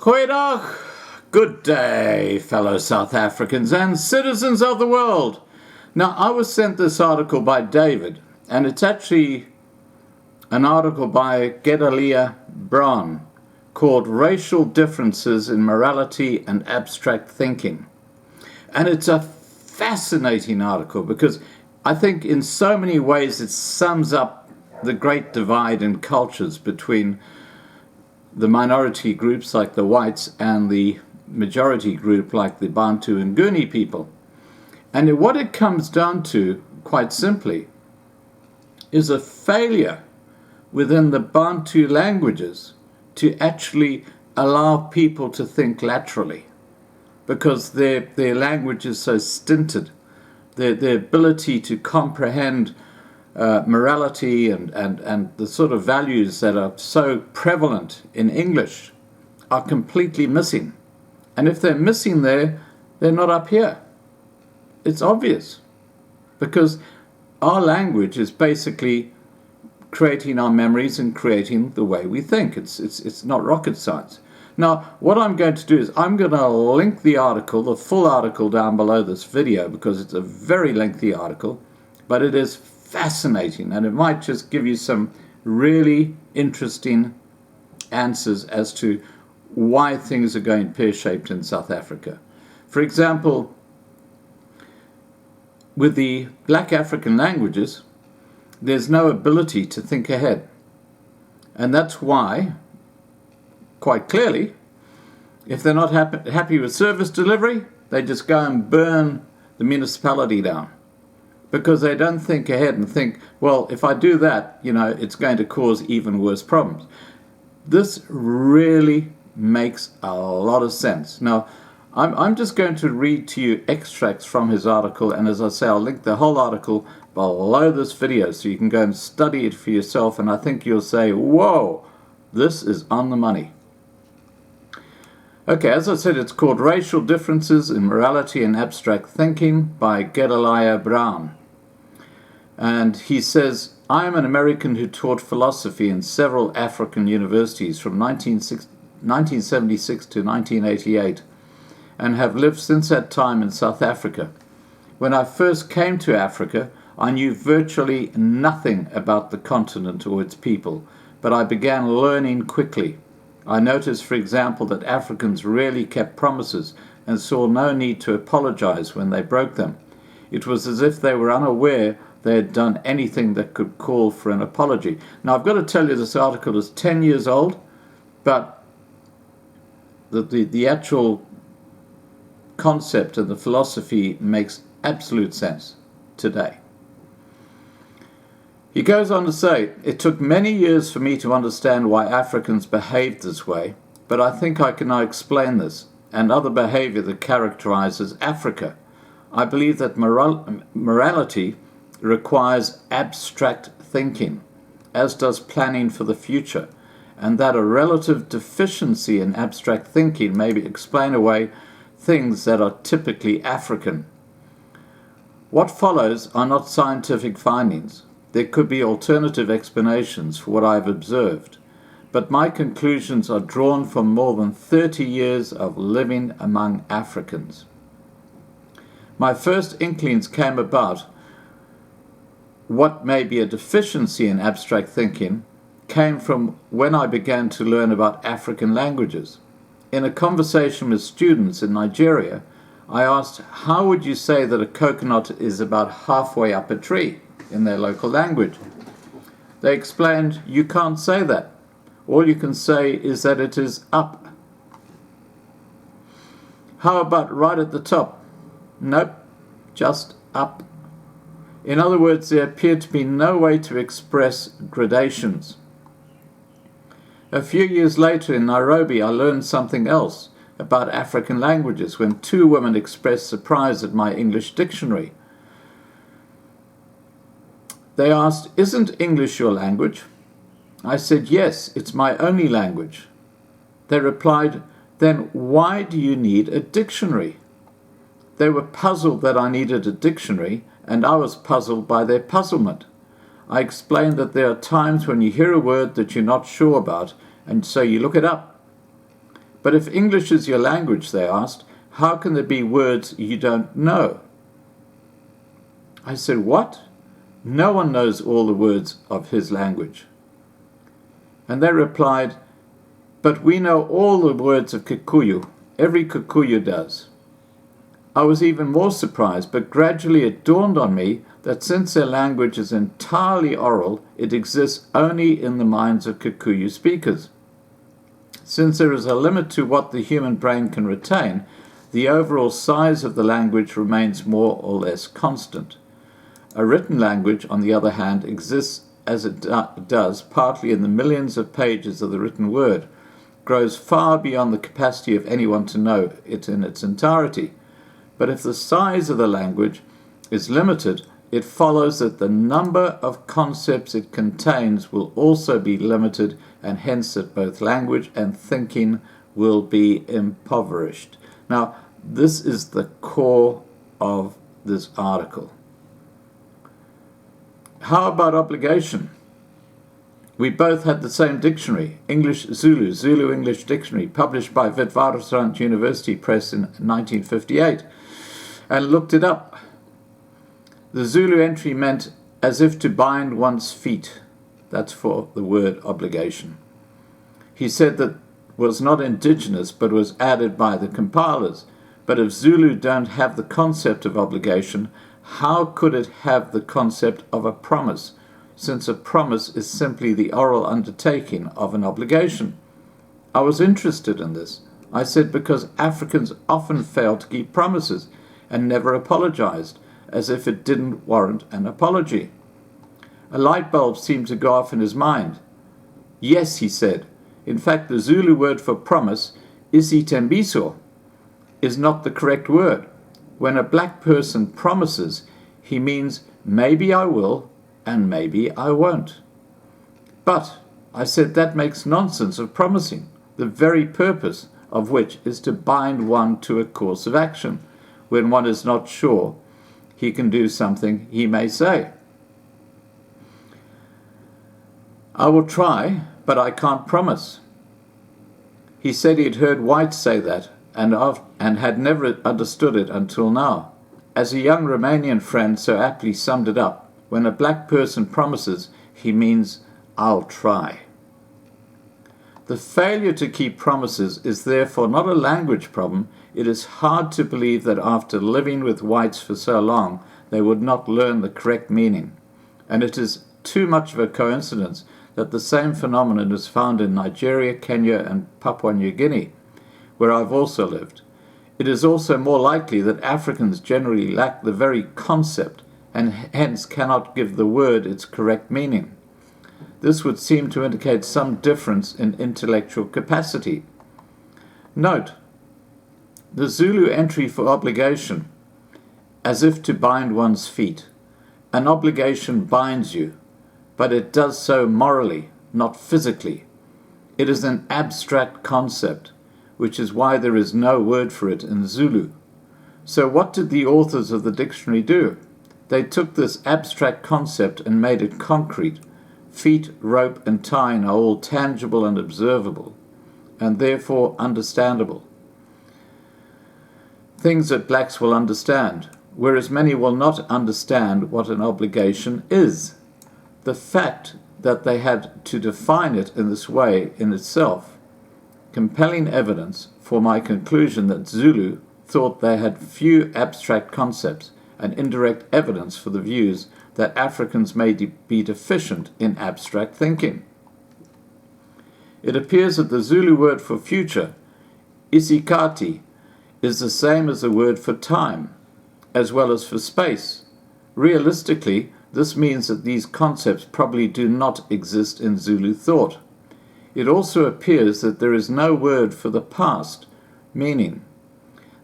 Goeiedag, good day, fellow South Africans and citizens of the world. Now, I was sent this article by David, and it's actually an article by Gedaliah Brown called Racial Differences in Morality and Abstract Thinking. And it's a fascinating article because I think in so many ways it sums up the great divide in cultures between the minority groups like the whites and the majority group like the Bantu and Nguni people. And what it comes down to, quite simply, is a failure within the Bantu languages to actually allow people to think laterally, because their language is so stinted. Their ability to comprehend morality and the sort of values that are so prevalent in English are completely missing. And if they're missing there, they're not up here. It's obvious, because our language is basically creating our memories and creating the way we think. It's not rocket science. Now, what I'm going to do is I'm going to link the article, the full article, down below this video, because it's a very lengthy article, but it is fascinating, and it might just give you some really interesting answers as to why things are going pear-shaped in South Africa. For example, with the black African languages, there's no ability to think ahead. And that's why, quite clearly, if they're not happy with service delivery, they just go and burn the municipality down, because they don't think ahead and think, well, if I do that, it's going to cause even worse problems. This really makes a lot of sense. Now, I'm just going to read to you extracts from his article, and as I say, I'll link the whole article below this video so you can go and study it for yourself, and I think you'll say, whoa, this is on the money. Okay, as I said, it's called Racial Differences in Morality and Abstract Thinking by Gedaliah Brown. And he says, I am an American who taught philosophy in several African universities from 1976 to 1988, and have lived since that time in South Africa. When I first came to Africa, I knew virtually nothing about the continent or its people, but I began learning quickly. I noticed, for example, that Africans rarely kept promises and saw no need to apologize when they broke them. It was as if they were unaware they had done anything that could call for an apology. Now, I've got to tell you, this article is 10 years old, but the actual concept and the philosophy makes absolute sense today. He goes on to say, it took many years for me to understand why Africans behaved this way, but I think I can now explain this and other behavior that characterizes Africa. I believe that morality requires abstract thinking, as does planning for the future, and that a relative deficiency in abstract thinking may explain away things that are typically African. What follows are not scientific findings. There could be alternative explanations for what I've observed, but my conclusions are drawn from more than 30 years of living among Africans. My first inklings came about what may be a deficiency in abstract thinking came from when I began to learn about African languages. In a conversation with students in Nigeria, I asked, how would you say that a coconut is about halfway up a tree in their local language? They explained, you can't say that. All you can say is that it is up. How about right at the top? Nope, just up. In other words, there appeared to be no way to express gradations. A few years later in Nairobi, I learned something else about African languages when two women expressed surprise at my English dictionary. They asked, isn't English your language? I said, yes, it's my only language. They replied, then why do you need a dictionary? They were puzzled that I needed a dictionary, and I was puzzled by their puzzlement. I explained that there are times when you hear a word that you're not sure about, and so you look it up. But if English is your language, they asked, how can there be words you don't know? I said, what? No one knows all the words of his language. And they replied, but we know all the words of Kikuyu. Every Kikuyu does. I was even more surprised, but gradually it dawned on me that since their language is entirely oral, it exists only in the minds of Kikuyu speakers. Since there is a limit to what the human brain can retain, the overall size of the language remains more or less constant. A written language, on the other hand, exists as it does partly in the millions of pages of the written word, grows far beyond the capacity of anyone to know it in its entirety. But if the size of the language is limited, it follows that the number of concepts it contains will also be limited, and hence that both language and thinking will be impoverished. Now, this is the core of this article. How about obligation? We both had the same dictionary, English-Zulu, Zulu-English Dictionary, published by Witwatersrand University Press in 1958, and looked it up. The Zulu entry meant as if to bind one's feet. That's for the word obligation. He said that was not indigenous but was added by the compilers. But if Zulu don't have the concept of obligation, how could it have the concept of a promise, since a promise is simply the oral undertaking of an obligation? I was interested in this. I said because Africans often fail to keep promises and never apologized, as if it didn't warrant an apology. A light bulb seemed to go off in his mind. Yes, he said. In fact, the Zulu word for promise, isitembiso, is not the correct word. When a black person promises, he means maybe I will and maybe I won't. But, I said, that makes nonsense of promising, the very purpose of which is to bind one to a course of action, when one is not sure he can do something he may say. I will try, but I can't promise. He said he'd heard whites say that and had never understood it until now. As a young Romanian friend so aptly summed it up, when a black person promises, he means, I'll try. The failure to keep promises is therefore not a language problem. It is hard to believe that after living with whites for so long, they would not learn the correct meaning. And it is too much of a coincidence that the same phenomenon is found in Nigeria, Kenya, and Papua New Guinea, where I've also lived. It is also more likely that Africans generally lack the very concept and hence cannot give the word its correct meaning. This would seem to indicate some difference in intellectual capacity. Note, the Zulu entry for obligation, as if to bind one's feet. An obligation binds you, but it does so morally, not physically. It is an abstract concept, which is why there is no word for it in Zulu. So what did the authors of the dictionary do? They took this abstract concept and made it concrete. Feet, rope, and tying are all tangible and observable, and therefore understandable. Things that blacks will understand, whereas many will not understand what an obligation is. The fact that they had to define it in this way in itself, compelling evidence for my conclusion that Zulu thought they had few abstract concepts, and indirect evidence for the views that Africans may be deficient in abstract thinking. It appears that the Zulu word for future, isikati, is the same as the word for time, as well as for space. Realistically, this means that these concepts probably do not exist in Zulu thought. It also appears that there is no word for the past, meaning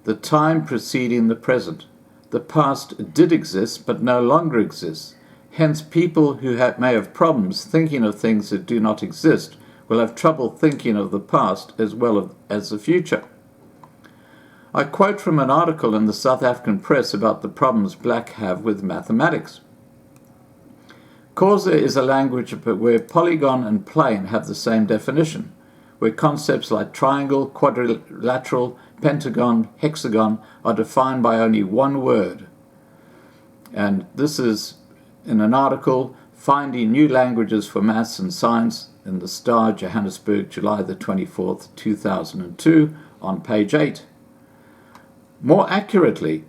the time preceding the present. The past did exist, but no longer exists. Hence, people who may have problems thinking of things that do not exist will have trouble thinking of the past as well as the future. I quote from an article in the South African press about the problems black have with mathematics. Xhosa is a language where polygon and plane have the same definition, where concepts like triangle, quadrilateral, pentagon, hexagon are defined by only one word. And this is in an article, Finding New Languages for Maths and Science, in the Star, Johannesburg, July the 24th, 2002, on page 8. More accurately,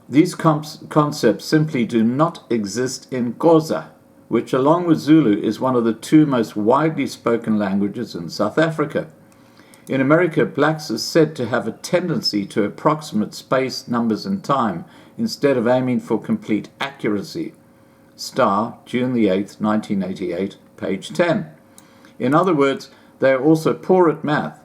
these concepts simply do not exist in Xhosa, which along with Zulu is one of the two most widely spoken languages in South Africa. In America, blacks are said to have a tendency to approximate space, numbers and time instead of aiming for complete accuracy. Star, June the 8th, 1988, page 10. In other words, they are also poor at math.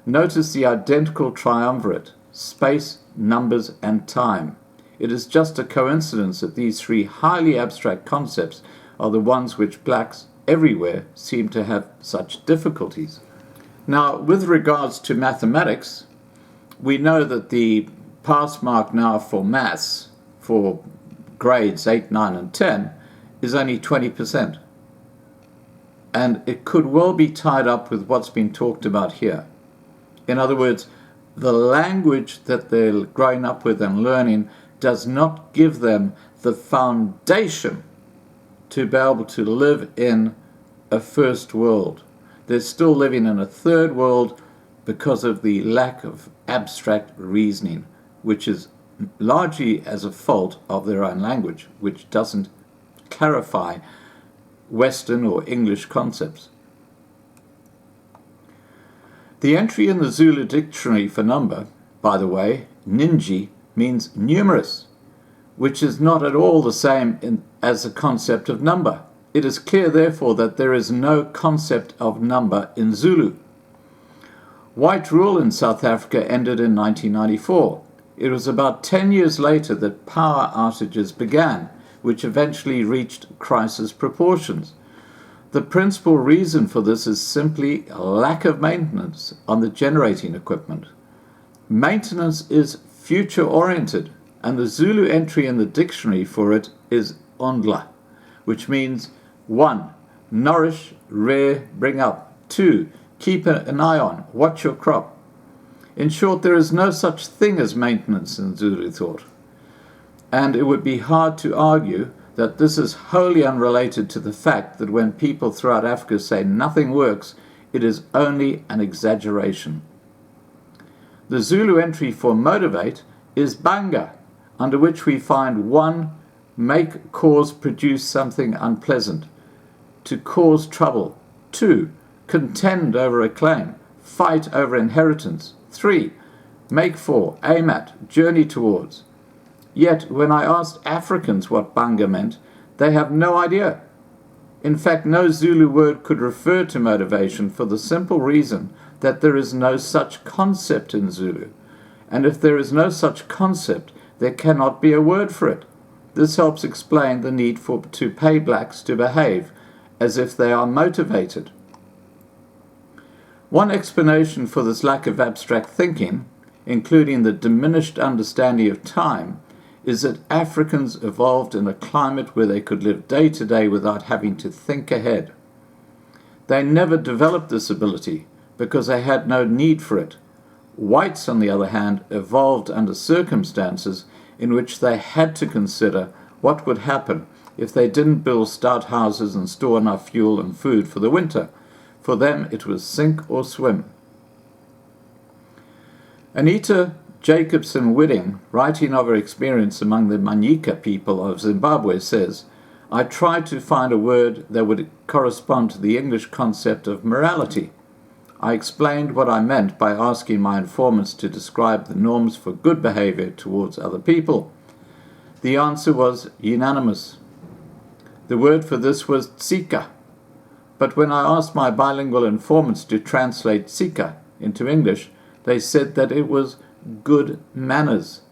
Notice the identical triumvirate: space, numbers and time. It is just a coincidence that these three highly abstract concepts are the ones which blacks everywhere seem to have such difficulties. Now, with regards to mathematics, we know that the pass mark now for maths for grades 8, 9 and 10 is only 20%. And it could well be tied up with what's been talked about here. In other words, the language that they're growing up with and learning does not give them the foundation to be able to live in a first world. They're still living in a third world because of the lack of abstract reasoning, which is largely as a fault of their own language, which doesn't clarify Western or English concepts. The entry in the Zulu dictionary for number, by the way, ninji, means numerous, which is not at all the same as the concept of number. It is clear, therefore, that there is no concept of number in Zulu. White rule in South Africa ended in 1994. It was about 10 years later that power outages began, which eventually reached crisis proportions. The principal reason for this is simply a lack of maintenance on the generating equipment. Maintenance is future-oriented, and the Zulu entry in the dictionary for it is ondla, which means 1. Nourish, rear, bring up. 2. Keep an eye on, watch your crop. In short, there is no such thing as maintenance in Zulu thought. And it would be hard to argue that this is wholly unrelated to the fact that when people throughout Africa say nothing works, it is only an exaggeration. The Zulu entry for motivate is banga, under which we find 1. Make, cause, produce something unpleasant. To cause trouble. 2. Contend over a claim. Fight over inheritance. 3. Make for, aim at, journey towards. Yet, when I asked Africans what banga meant, they have no idea. In fact, no Zulu word could refer to motivation for the simple reason that there is no such concept in Zulu. And if there is no such concept, there cannot be a word for it. This helps explain the need to pay blacks to behave as if they are motivated. One explanation for this lack of abstract thinking, including the diminished understanding of time, is that Africans evolved in a climate where they could live day to day without having to think ahead. They never developed this ability because they had no need for it. Whites, on the other hand, evolved under circumstances in which they had to consider what would happen if they didn't build stout houses and store enough fuel and food for the winter. For them, it was sink or swim. Anita Jacobson Whitting, writing of her experience among the Manyika people of Zimbabwe, says, I tried to find a word that would correspond to the English concept of morality. I explained what I meant by asking my informants to describe the norms for good behavior towards other people. The answer was unanimous. The word for this was tsika. But when I asked my bilingual informants to translate tsika into English, they said that it was good manners.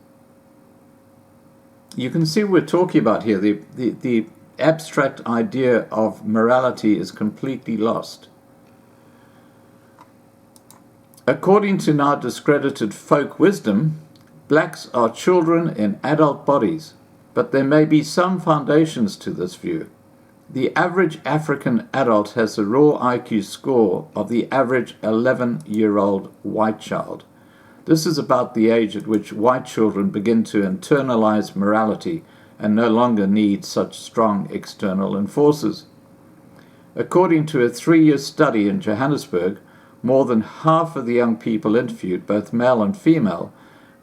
You can see what we're talking about here. The abstract idea of morality is completely lost. According to now discredited folk wisdom, blacks are children in adult bodies, but there may be some foundations to this view. The average African adult has a raw IQ score of the average 11-year-old white child. This is about the age at which white children begin to internalize morality and no longer need such strong external enforcers. According to a 3-year study in Johannesburg, more than half of the young people interviewed, both male and female,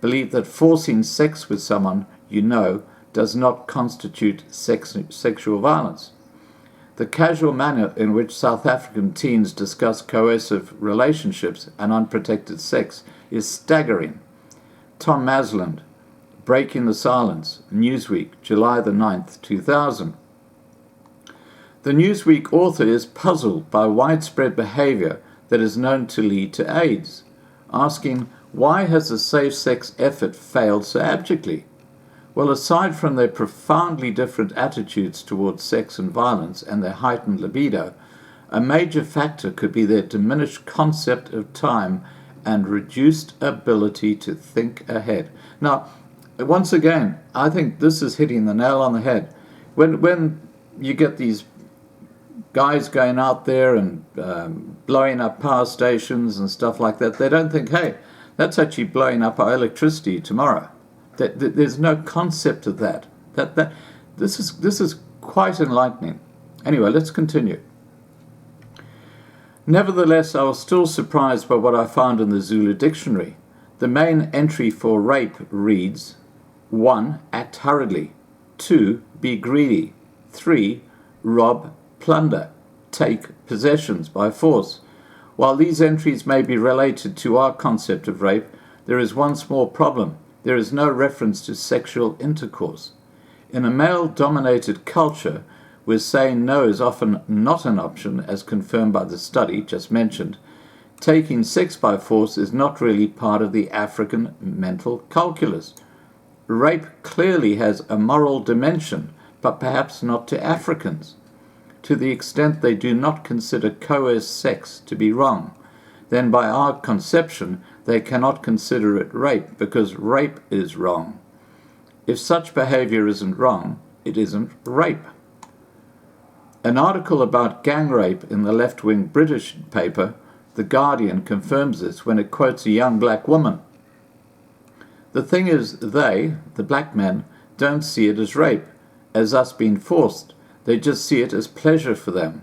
believe that forcing sex with someone you know does not constitute sexual violence. The casual manner in which South African teens discuss coercive relationships and unprotected sex is staggering. Tom Masland, Breaking the Silence, Newsweek, July the 9th, 2000. The Newsweek author is puzzled by widespread behavior that is known to lead to AIDS, asking, why has the safe sex effort failed so abjectly? Well, aside from their profoundly different attitudes towards sex and violence and their heightened libido, a major factor could be their diminished concept of time and reduced ability to think ahead. Now, once again, I think this is hitting the nail on the head. When you get these guys going out there and blowing up power stations and stuff like that, they don't think, hey, that's actually blowing up our electricity tomorrow. There's no concept of that. This is quite enlightening. Anyway, let's continue. Nevertheless, I was still surprised by what I found in the Zulu dictionary. The main entry for rape reads, 1. Act hurriedly. 2. Be greedy. 3. Rob, plunder, take possessions by force. While these entries may be related to our concept of rape, there is one small problem. There is no reference to sexual intercourse. In a male-dominated culture, where saying no is often not an option, as confirmed by the study just mentioned, taking sex by force is not really part of the African mental calculus. Rape clearly has a moral dimension, but perhaps not to Africans. To the extent they do not consider coerced sex to be wrong, then by our conception they cannot consider it rape because rape is wrong. If such behavior isn't wrong, it isn't rape. An article about gang rape in the left-wing British paper, The Guardian, confirms this when it quotes a young black woman. The thing is, they, the black men, don't see it as rape, as us being forced. They just see it as pleasure for them.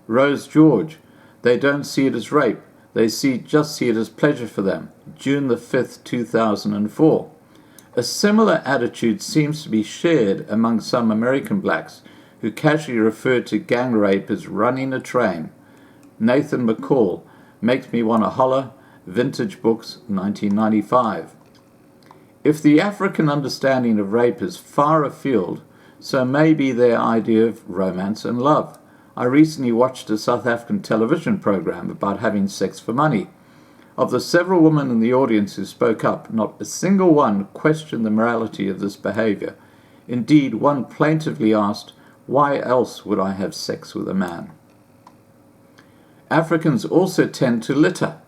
Rose George, they don't see it as rape. They just see it as pleasure for them. June the 5th, 2004. A similar attitude seems to be shared among some American blacks who casually refer to gang rape as running a train. Nathan McCall, Makes Me Wanna Holler, Vintage Books, 1995. If the African understanding of rape is far afield, so may be their idea of romance and love. I recently watched a South African television program about having sex for money. Of the several women in the audience who spoke up, not a single one questioned the morality of this behavior. Indeed, one plaintively asked, why else would I have sex with a man? Africans also tend to litter.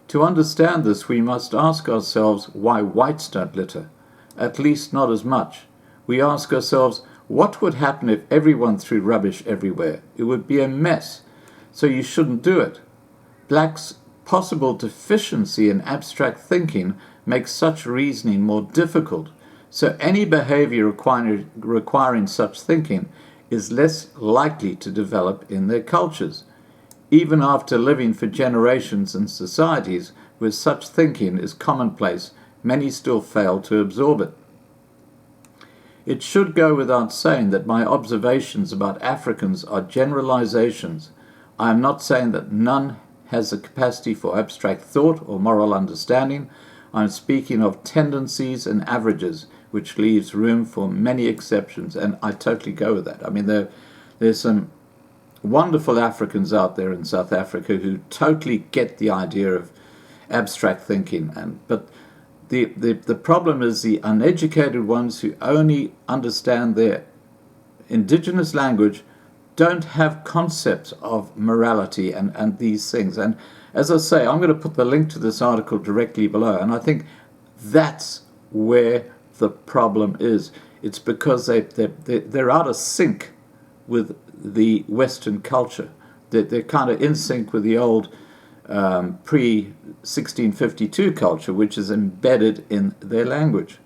To understand this, we must ask ourselves why whites don't litter, at least not as much. We ask ourselves, what would happen if everyone threw rubbish everywhere? It would be a mess, so you shouldn't do it. Blacks' possible deficiency in abstract thinking makes such reasoning more difficult, so any behavior requiring such thinking is less likely to develop in their cultures. Even after living for generations in societies where such thinking is commonplace, many still fail to absorb it. It should go without saying that my observations about Africans are generalizations. I am not saying that none has the capacity for abstract thought or moral understanding. I am speaking of tendencies and averages, which leaves room for many exceptions, and I totally go with that. I mean, there's some wonderful Africans out there in South Africa who totally get the idea of abstract thinking, but the problem is the uneducated ones who only understand their indigenous language don't have concepts of morality and these things. And as I say, I'm going to put the link to this article directly below, and I think that's where the problem is. It's because they're out of sync with the Western culture. They're kind of in sync with the old pre-1652 culture, which is embedded in their language.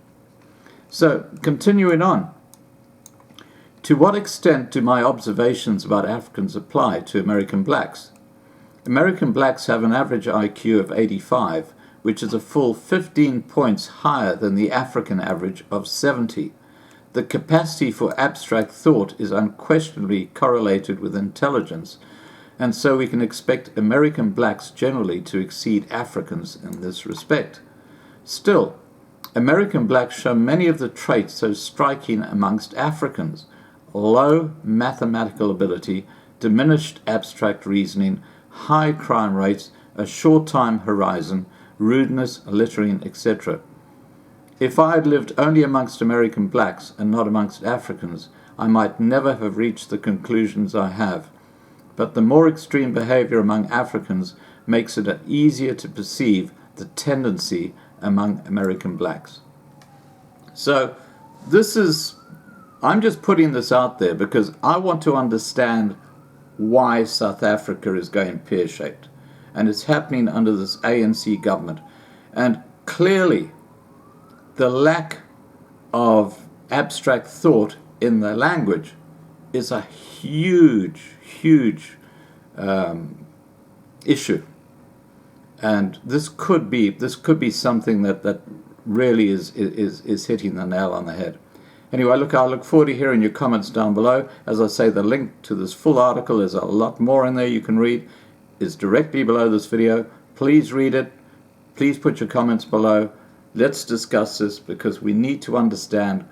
So, continuing on. To what extent do my observations about Africans apply to American blacks? American blacks have an average IQ of 85, which is a full 15 points higher than the African average of 70. The capacity for abstract thought is unquestionably correlated with intelligence, and so we can expect American blacks generally to exceed Africans in this respect. Still, American blacks show many of the traits so striking amongst Africans: low mathematical ability, diminished abstract reasoning, high crime rates, a short time horizon, rudeness, littering, etc. If I had lived only amongst American blacks and not amongst Africans, I might never have reached the conclusions I have. But the more extreme behavior among Africans makes it easier to perceive the tendency among American blacks. So I'm just putting this out there because I want to understand why South Africa is going pear-shaped. And it's happening under this ANC government. And clearly, the lack of abstract thought in the language is a huge issue. And this could be something that really is hitting the nail on the head. Anyway, look, I look forward to hearing your comments down below. As I say, the link to this full article, there's a lot more in there you can read, is directly below this video. Please read it. Please put your comments below. Let's discuss this because we need to understand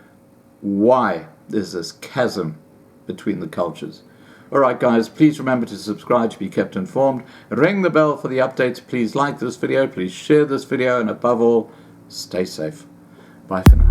why there's this chasm between the cultures. Alright guys, please remember to subscribe to be kept informed. Ring the bell for the updates. Please like this video. Please share this video. And above all, stay safe. Bye for now.